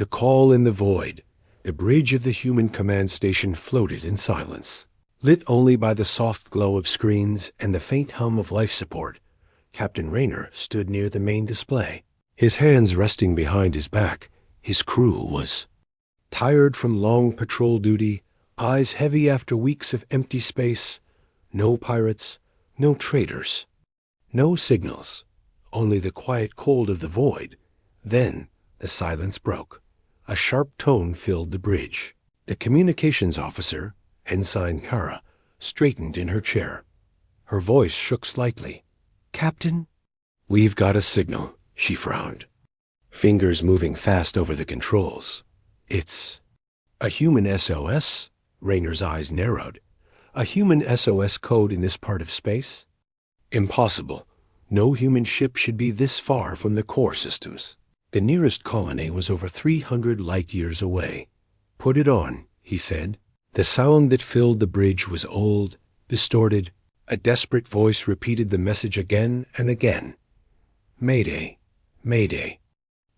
The call in the void. The bridge of the human command station floated in silence, lit only by the soft glow of screens and the faint hum of life support. Captain Rayner stood near the main display, his hands resting behind his back. His crew was tired from long patrol duty, eyes heavy after weeks of empty space. No pirates, no traitors, no signals, only the quiet cold of the void. Then the silence broke. A sharp tone filled the bridge. The communications officer, Ensign Kara, straightened in her chair. Her voice shook slightly. "Captain?" "We've got a signal," she frowned, fingers moving fast over the controls. "It's a human SOS?" Rayner's eyes narrowed. "A human SOS code in this part of space? Impossible. No human ship should be this far from the core systems." The nearest colony was over 300 light-years away. "Put it on," he said. The sound that filled the bridge was old, distorted. A desperate voice repeated the message again and again. "Mayday, Mayday.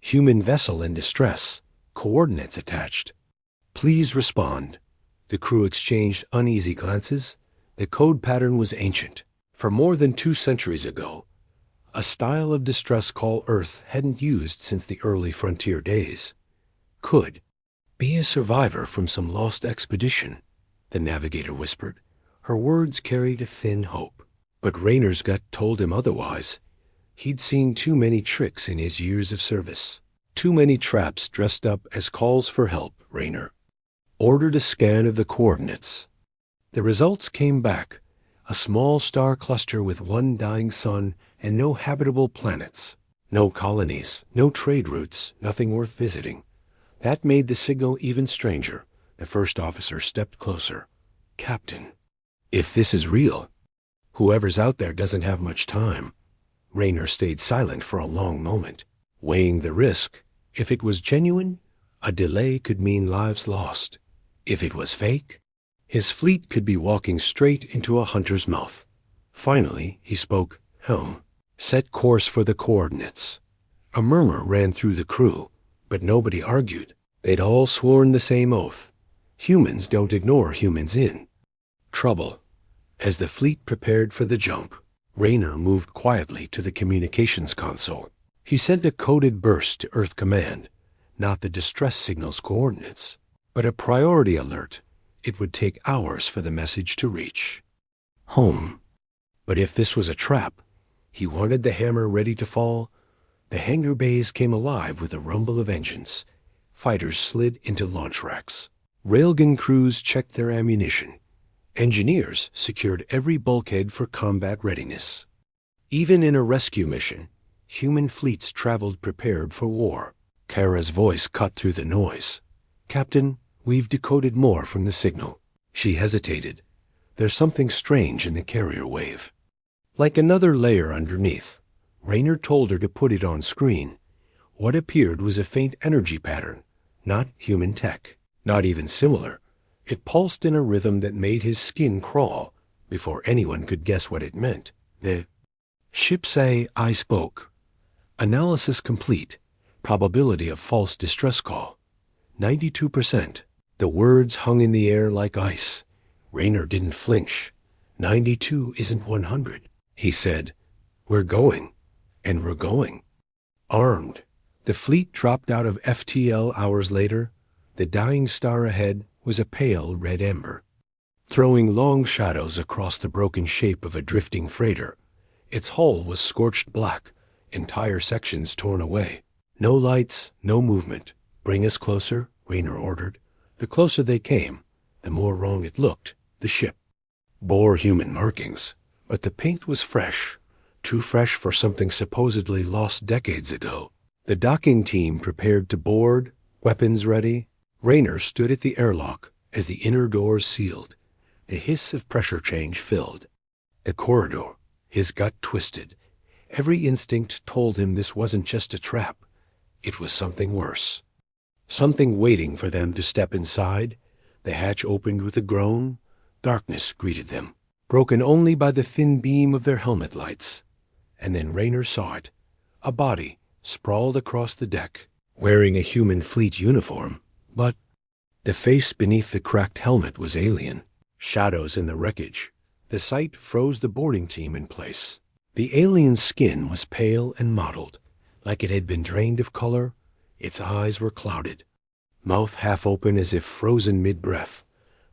Human vessel in distress. Coordinates attached. Please respond." The crew exchanged uneasy glances. The code pattern was ancient. For more than 2 centuries ago, a style of distress call Earth hadn't used since the early frontier days. "Could be a survivor from some lost expedition," the navigator whispered. Her words carried a thin hope. But Rayner's gut told him otherwise. He'd seen too many tricks in his years of service. Too many traps dressed up as calls for help. Rayner ordered a scan of the coordinates. The results came back. A small star cluster with one dying sun and no habitable planets. No colonies, no trade routes, nothing worth visiting. That made the signal even stranger. The first officer stepped closer. "Captain, if this is real, whoever's out there doesn't have much time." Rayner stayed silent for a long moment, weighing the risk. If it was genuine, a delay could mean lives lost. If it was fake, his fleet could be walking straight into a hunter's mouth. Finally, he spoke. "Helm, set course for the coordinates." A murmur ran through the crew, but nobody argued. They'd all sworn the same oath. Humans don't ignore humans in trouble. As the fleet prepared for the jump, Rayner moved quietly to the communications console. He sent a coded burst to Earth Command, not the distress signal's coordinates, but a priority alert. It would take hours for the message to reach home. But if this was a trap, he wanted the hammer ready to fall. The hangar bays came alive with a rumble of engines. Fighters slid into launch racks. Railgun crews checked their ammunition. Engineers secured every bulkhead for combat readiness. Even in a rescue mission, human fleets traveled prepared for war. Kara's voice cut through the noise. "Captain, we've decoded more from the signal." She hesitated. "There's something strange in the carrier wave. Like another layer underneath." Rayner told her to put it on screen. What appeared was a faint energy pattern, not human tech, not even similar. It pulsed in a rhythm that made his skin crawl. Before anyone could guess what it meant, the ship say, "I spoke. Analysis complete. Probability of false distress call. 92%. The words hung in the air like ice. Rayner didn't flinch. 92 isn't 100. He said, "We're going. And we're going. Armed." The fleet dropped out of FTL hours later. The dying star ahead was a pale red ember, throwing long shadows across the broken shape of a drifting freighter. Its hull was scorched black, entire sections torn away. No lights, no movement. "Bring us closer," Rayner ordered. The closer they came, the more wrong it looked. The ship bore human markings, but the paint was fresh, too fresh for something supposedly lost decades ago. The docking team prepared to board, weapons ready. Rayner stood at the airlock as the inner doors sealed. The hiss of pressure change filled the corridor. His gut twisted. Every instinct told him this wasn't just a trap. It was something worse. Something waiting for them to step inside. The hatch opened with a groan. Darkness greeted them, broken only by the thin beam of their helmet lights. And then Rayner saw it. A body sprawled across the deck. wearing a human fleet uniform, but the face beneath the cracked helmet was alien. Shadows in the wreckage. The sight froze the boarding team in place. The alien's skin was pale and mottled, like it had been drained of color. Its eyes were clouded, mouth half open as if frozen mid-breath.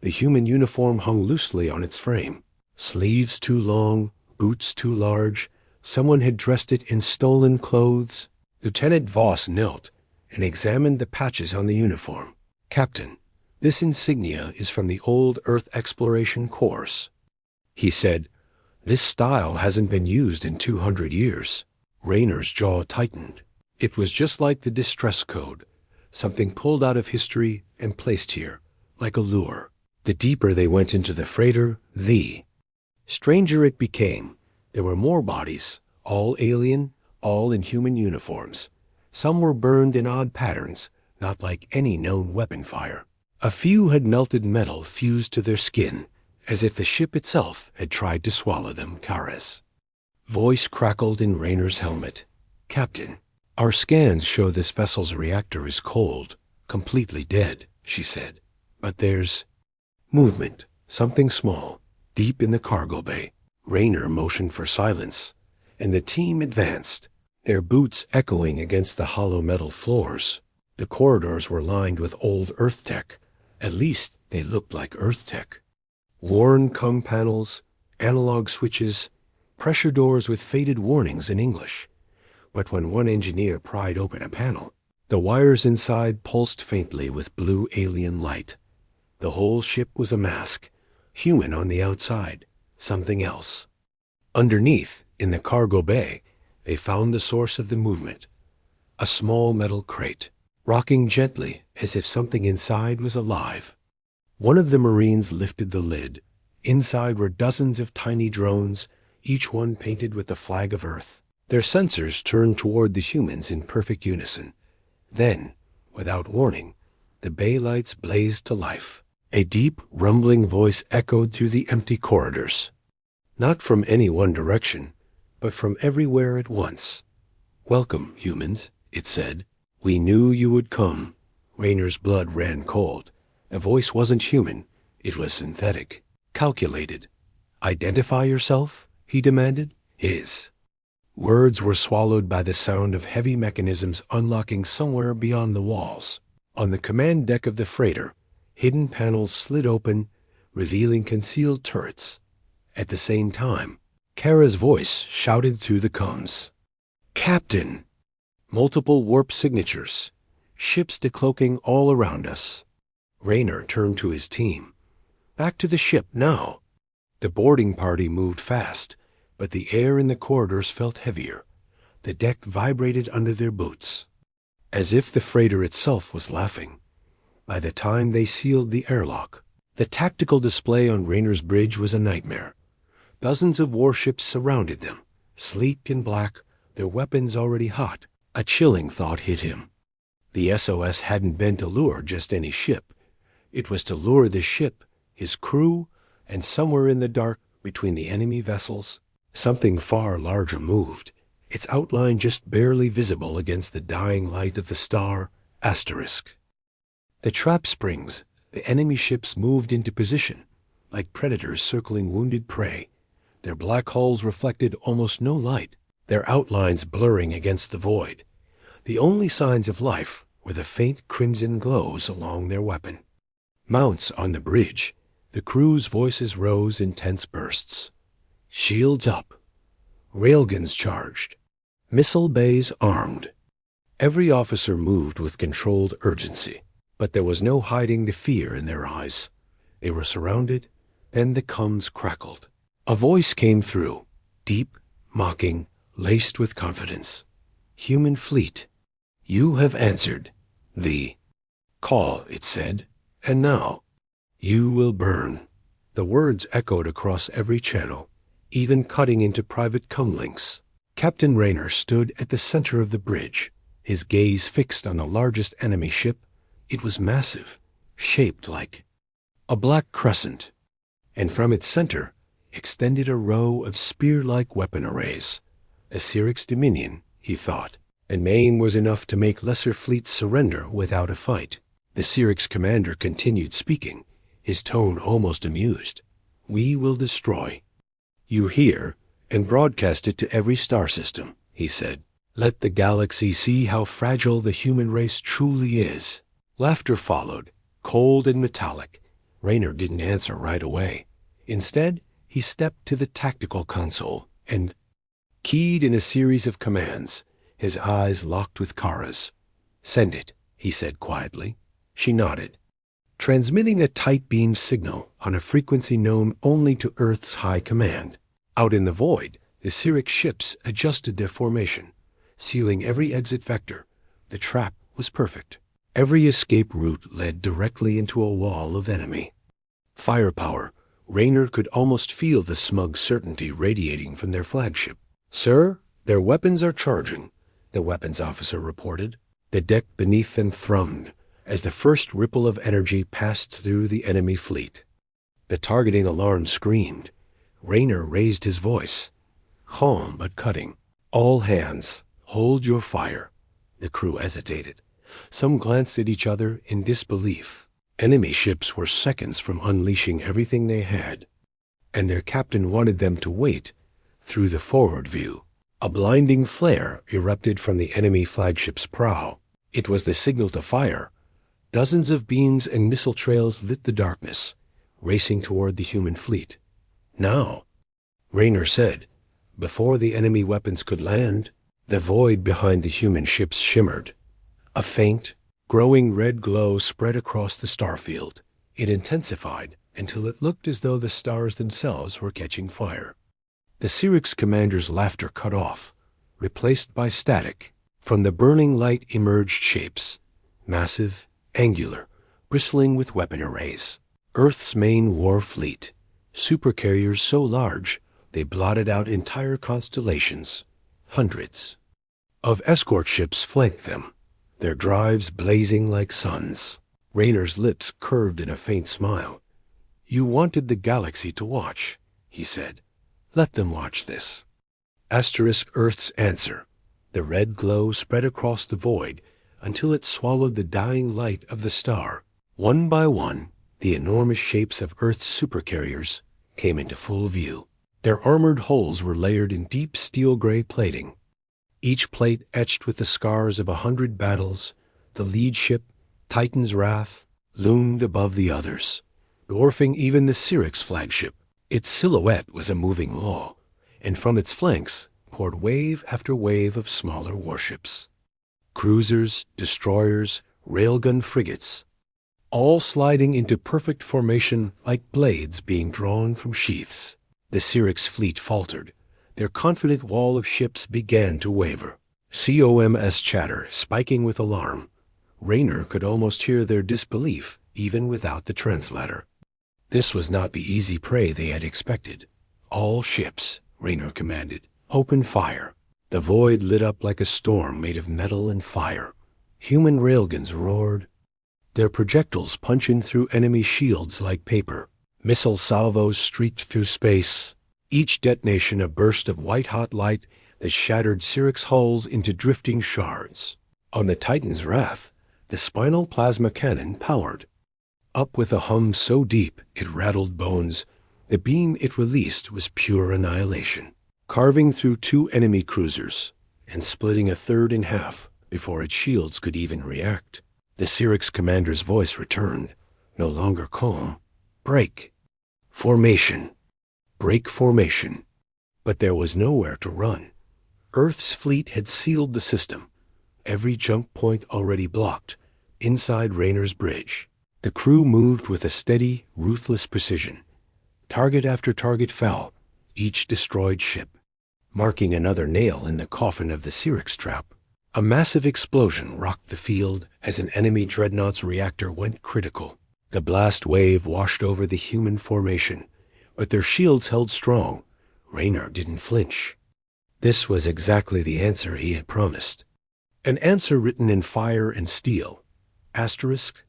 The human uniform hung loosely on its frame. Sleeves too long, boots too large. Someone had dressed it in stolen clothes. Lieutenant Voss knelt and examined the patches on the uniform. "Captain, this insignia is from the old Earth exploration course," he said. "This style hasn't been used in 200 years. Rayner's jaw tightened. It was just like the distress code, something pulled out of history and placed here, like a lure. The deeper they went into the freighter, the stranger it became. There were more bodies, all alien, all in human uniforms. Some were burned in odd patterns, not like any known weapon fire. A few had melted metal fused to their skin, as if the ship itself had tried to swallow them. Kares' voice crackled in Rayner's helmet. "Captain, our scans show this vessel's reactor is cold, completely dead," she said. "But there's movement, something small, deep in the cargo bay." Rayner motioned for silence, and the team advanced, their boots echoing against the hollow metal floors. The corridors were lined with old Earth tech. At least they looked like Earth tech. Worn COM panels, analog switches, pressure doors with faded warnings in English. But when one engineer pried open a panel, the wires inside pulsed faintly with blue alien light. The whole ship was a mask, human on the outside, something else. Underneath, in the cargo bay, they found the source of the movement. A small metal crate, rocking gently as if something inside was alive. One of the Marines lifted the lid. Inside were dozens of tiny drones, each one painted with the flag of Earth. Their sensors turned toward the humans in perfect unison. Then, without warning, the bay lights blazed to life. A deep, rumbling voice echoed through the empty corridors. Not from any one direction, but from everywhere at once. "Welcome, humans," it said. "We knew you would come." Rayner's blood ran cold. The voice wasn't human. It was synthetic, calculated. "Identify yourself," he demanded. His words were swallowed by the sound of heavy mechanisms unlocking somewhere beyond the walls. On the command deck of the freighter, hidden panels slid open, revealing concealed turrets. At the same time, Kara's voice shouted through the comms. "Captain! Multiple warp signatures. Ships decloaking all around us." Rayner turned to his team. "Back to the ship now." The boarding party moved fast, but the air in the corridors felt heavier. The deck vibrated under their boots, as if the freighter itself was laughing. By the time they sealed the airlock, the tactical display on Rayner's bridge was a nightmare. Dozens of warships surrounded them, sleek and black, their weapons already hot. A chilling thought hit him. The SOS hadn't been to lure just any ship. It was to lure the ship, his crew, and somewhere in the dark between the enemy vessels, something far larger moved, its outline just barely visible against the dying light of the star Asterisk. The trap springs, the enemy ships moved into position, like predators circling wounded prey. Their black hulls reflected almost no light, their outlines blurring against the void. The only signs of life were the faint crimson glows along their weapon. Mounts on the bridge, the crew's voices rose in tense bursts. Shields up. Railguns charged. Missile bays armed. Every officer moved with controlled urgency, but there was no hiding the fear in their eyes. They were surrounded, then the comms crackled. A voice came through, deep, mocking, laced with confidence. "Human fleet, you have answered the call," it said, "and now you will burn." The words echoed across every channel, even cutting into private comlinks. Captain Rayner stood at the center of the bridge, his gaze fixed on the largest enemy ship. It was massive, shaped like a black crescent, and from its center extended a row of spear-like weapon arrays. A Syrix Dominion, he thought. and main was enough to make lesser fleets surrender without a fight. The Cyrix commander continued speaking, his tone almost amused. "We will destroy. You hear, and broadcast it to every star system," he said. "Let the galaxy see how fragile the human race truly is." Laughter followed, cold and metallic. Raynor didn't answer right away. Instead, he stepped to the tactical console and keyed in a series of commands, his eyes locked with Kara's. "Send it," he said quietly. She nodded. Transmitting a tight beam signal on a frequency known only to Earth's high command. Out in the void, the Cyrix ships adjusted their formation, sealing every exit vector. The trap was perfect. Every escape route led directly into a wall of enemy. Firepower. Raynor could almost feel the smug certainty radiating from their flagship. "Sir, their weapons are charging," the weapons officer reported. The deck beneath them thrummed as the first ripple of energy passed through the enemy fleet. The targeting alarm screamed. Raynor raised his voice, calm but cutting. "All hands, hold your fire." The crew hesitated. Some glanced at each other in disbelief. Enemy ships were seconds from unleashing everything they had, and their captain wanted them to wait through the forward view. A blinding flare erupted from the enemy flagship's prow. It was the signal to fire. Dozens of beams and missile trails lit the darkness, racing toward the human fleet. "Now," Raynor said. Before the enemy weapons could land, the void behind the human ships shimmered. A faint, growing red glow spread across the starfield. It intensified until it looked as though the stars themselves were catching fire. The Cyrix commander's laughter cut off, replaced by static. From the burning light emerged shapes, massive, angular, bristling with weapon arrays. Earth's main war fleet, supercarriers so large they blotted out entire constellations. Hundreds of escort ships flanked them, their drives blazing like suns. Raynor's lips curved in a faint smile. "You wanted the galaxy to watch," he said. "Let them watch this." Earth's answer. The red glow spread across the void until it swallowed the dying light of the star. One by one, the enormous shapes of Earth's supercarriers came into full view. Their armored hulls were layered in deep steel-gray plating, each plate etched with the scars of 100 battles. The lead ship, Titan's Wrath, loomed above the others, dwarfing even the Cyrix flagship. Its silhouette was a moving wall, and from its flanks poured wave after wave of smaller warships. Cruisers, destroyers, railgun frigates, all sliding into perfect formation like blades being drawn from sheaths. The Cyrix fleet faltered. Their confident wall of ships began to waver. COMS chatter spiking with alarm. Raynor could almost hear their disbelief even without the translator. This was not the easy prey they had expected. "All ships," Raynor commanded, "open fire." The void lit up like a storm made of metal and fire. Human railguns roared, their projectiles punching through enemy shields like paper. Missile salvos streaked through space, each detonation a burst of white-hot light that shattered Cyrix hulls into drifting shards. On the Titan's Wrath, the spinal plasma cannon powered. Up with a hum so deep it rattled bones, the beam it released was pure annihilation, carving through 2 enemy cruisers and splitting a third in half before its shields could even react. The Cyrix commander's voice returned, no longer calm. "Break. Formation. Break formation." But there was nowhere to run. Earth's fleet had sealed the system, every jump point already blocked, inside Raynor's bridge. The crew moved with a steady, ruthless precision. Target after target fell, each destroyed ship, marking another nail in the coffin of the Cyrix trap. A massive explosion rocked the field as an enemy dreadnought's reactor went critical. The blast wave washed over the human formation, but their shields held strong. Raynor didn't flinch. This was exactly the answer he had promised. An answer written in fire and steel. Asterisk.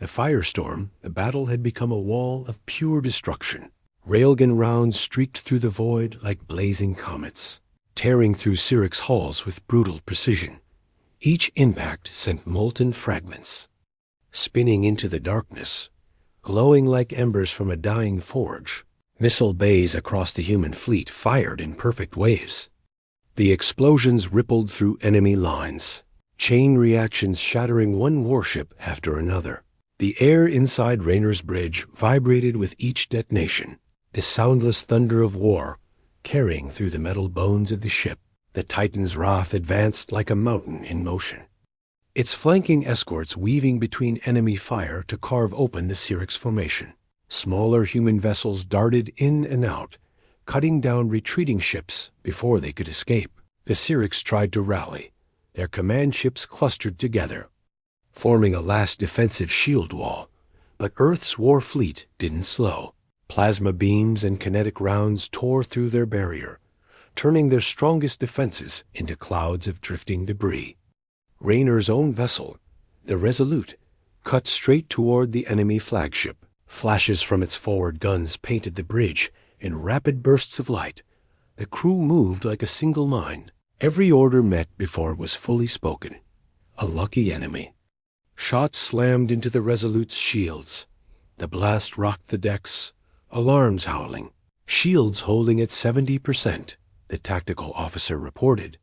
A firestorm, the battle had become a wall of pure destruction. Railgun rounds streaked through the void like blazing comets, tearing through Cyrix hulls with brutal precision. Each impact sent molten fragments, spinning into the darkness, glowing like embers from a dying forge. Missile bays across the human fleet fired in perfect waves. The explosions rippled through enemy lines, chain reactions shattering one warship after another. The air inside Raynor's bridge vibrated with each detonation, the soundless thunder of war carrying through the metal bones of the ship. The Titan's wrath advanced like a mountain in motion, its flanking escorts weaving between enemy fire to carve open the Syrinx formation. Smaller human vessels darted in and out, cutting down retreating ships before they could escape. The Syrinx tried to rally, their command ships clustered together, forming a last defensive shield wall. But Earth's war fleet didn't slow. Plasma beams and kinetic rounds tore through their barrier, turning their strongest defenses into clouds of drifting debris. Raynor's own vessel, the Resolute, cut straight toward the enemy flagship. Flashes from its forward guns painted the bridge in rapid bursts of light. The crew moved like a single mind. Every order met before it was fully spoken. A lucky enemy. Shots slammed into the Resolute's shields. The blast rocked the decks, alarms howling. Shields holding at 70%, the tactical officer reported.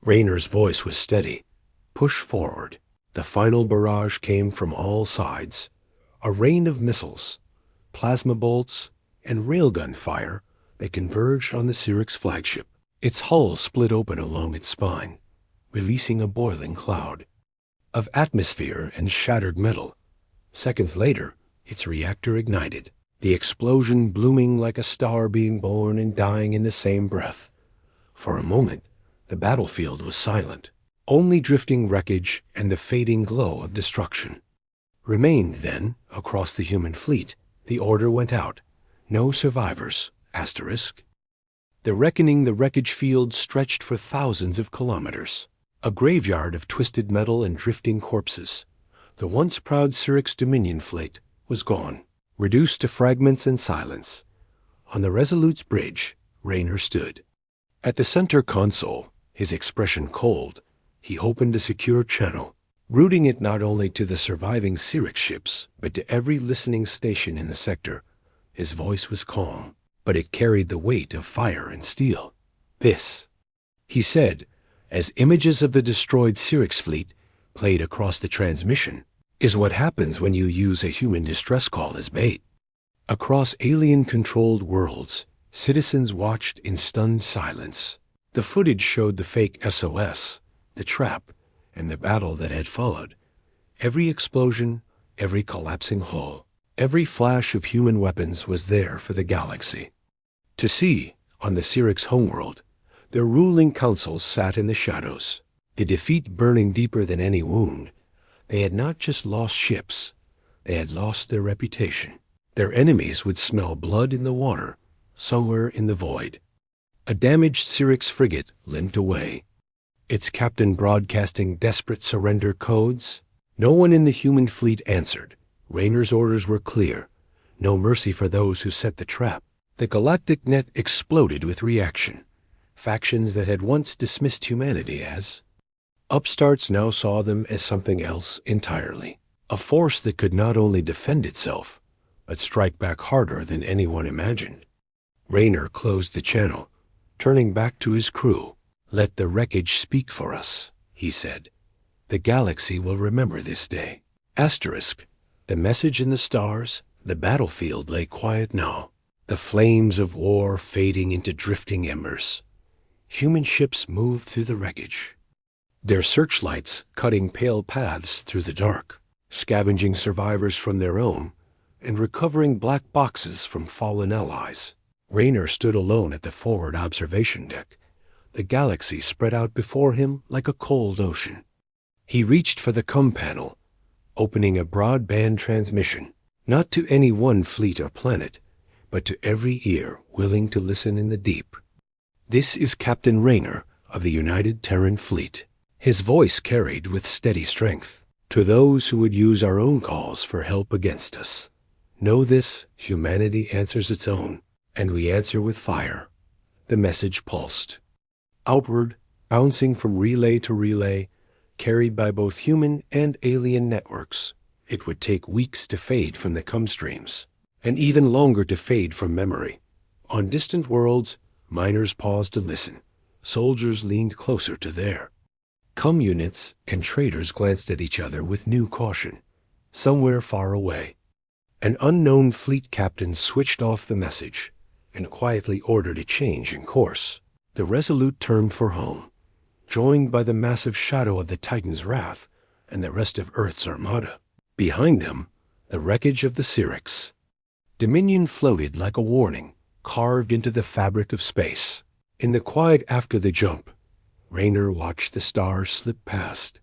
Raynor's voice was steady. Push forward. The final barrage came from all sides. A rain of missiles, plasma bolts, and railgun fire that converged on the Syrinx flagship. Its hull split open along its spine, releasing a boiling cloud of atmosphere and shattered metal. Seconds later, its reactor ignited, the explosion blooming like a star being born and dying in the same breath. For a moment, the battlefield was silent. Only drifting wreckage and the fading glow of destruction remained. Then, across the human fleet, the order went out. No survivors, asterisk. The wreckage field stretched for thousands of kilometers. A graveyard of twisted metal and drifting corpses. The once proud Syrinx Dominion fleet was gone, reduced to fragments and silence. On the Resolute's bridge, Raynor stood. At the center console, his expression cold, he opened a secure channel, routing it not only to the surviving Syrinx ships, but to every listening station in the sector. His voice was calm, but it carried the weight of fire and steel. "This," he said, as images of the destroyed Syrinx fleet played across the transmission, "is what happens when you use a human distress call as bait." Across alien-controlled worlds, citizens watched in stunned silence. The footage showed the fake SOS, the trap, and the battle that had followed. Every explosion, every collapsing hull, every flash of human weapons was there for the galaxy to see. On the Syrinx homeworld, their ruling councils sat in the shadows, the defeat burning deeper than any wound. They had not just lost ships, they had lost their reputation. Their enemies would smell blood in the water, somewhere in the void. A damaged Syrinx frigate limped away, its captain broadcasting desperate surrender codes. No one in the human fleet answered. Raynor's orders were clear. No mercy for those who set the trap. The galactic net exploded with reaction. Factions that had once dismissed humanity as upstarts now saw them as something else entirely. A force that could not only defend itself, but strike back harder than anyone imagined. Raynor closed the channel, turning back to his crew. "Let the wreckage speak for us," he said. "The galaxy will remember this day." Asterisk. The message in the stars, the battlefield lay quiet now, the flames of war fading into drifting embers. Human ships moved through the wreckage, their searchlights cutting pale paths through the dark, scavenging survivors from their own and recovering black boxes from fallen allies. Raynor stood alone at the forward observation deck. The galaxy spread out before him like a cold ocean. He reached for the comm panel, opening a broadband transmission, not to any one fleet or planet, but to every ear willing to listen in the deep. "This is Captain Raynor of the United Terran Fleet." His voice carried with steady strength. "To those who would use our own calls for help against us, know this: humanity answers its own, and we answer with fire." The message pulsed. Outward, bouncing from relay to relay, carried by both human and alien networks. It would take weeks to fade from the streams, and even longer to fade from memory. On distant worlds, miners paused to listen. Soldiers leaned closer to their units, and traders glanced at each other with new caution. Somewhere far away, an unknown fleet captain switched off the message and quietly ordered a change in course. The Resolute turned for home, joined by the massive shadow of the Titan's wrath and the rest of Earth's armada. Behind them, the wreckage of the Syrinx. Dominion floated like a warning, carved into the fabric of space. In the quiet after the jump, Raynor watched the stars slip past.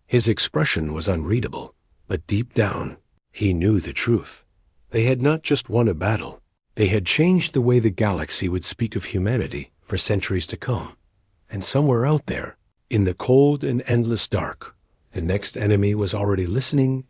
His expression was unreadable, but deep down, he knew the truth. They had not just won a battle. They had changed the way the galaxy would speak of humanity for centuries to come. And somewhere out there, in the cold and endless dark, the next enemy was already listening,